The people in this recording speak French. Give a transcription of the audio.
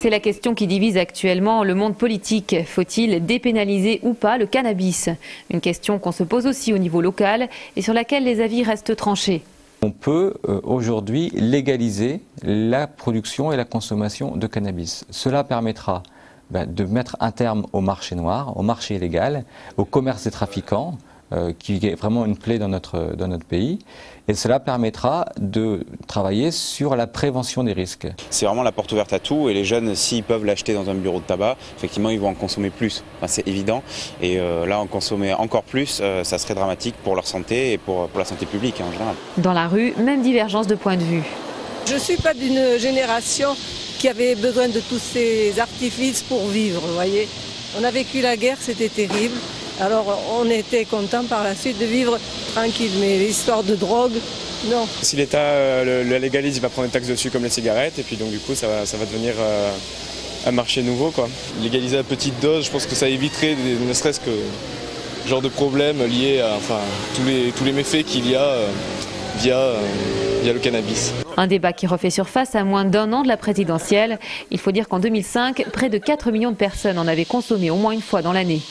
C'est la question qui divise actuellement le monde politique. Faut-il dépénaliser ou pas le cannabis? Une question qu'on se pose aussi au niveau local et sur laquelle les avis restent tranchés. On peut aujourd'hui légaliser la production et la consommation de cannabis. Cela permettra de mettre un terme au marché noir, au marché illégal, au commerce des trafiquants, qui est vraiment une plaie dans notre pays. Et cela permettra de travailler sur la prévention des risques. C'est vraiment la porte ouverte à tout et les jeunes, s'ils peuvent l'acheter dans un bureau de tabac, effectivement ils vont en consommer plus, enfin, c'est évident. Et là en consommer encore plus, ça serait dramatique pour leur santé et pour la santé publique en général. Dans la rue, même divergence de point de vue. Je ne suis pas d'une génération qui avait besoin de tous ces artifices pour vivre, vous voyez. On a vécu la guerre, c'était terrible. Alors on était content par la suite de vivre tranquille, mais l'histoire de drogue, non. Si l'État la légalise, il va prendre une taxe dessus comme les cigarettes et puis donc du coup ça va devenir un marché nouveau, quoi. Légaliser à petite dose, je pense que ça éviterait ne serait-ce que ce genre de problèmes liés à tous les méfaits qu'il y a via le cannabis. Un débat qui refait surface à moins d'1 an de la présidentielle. Il faut dire qu'en 2005, près de 4 millions de personnes en avaient consommé au moins une fois dans l'année.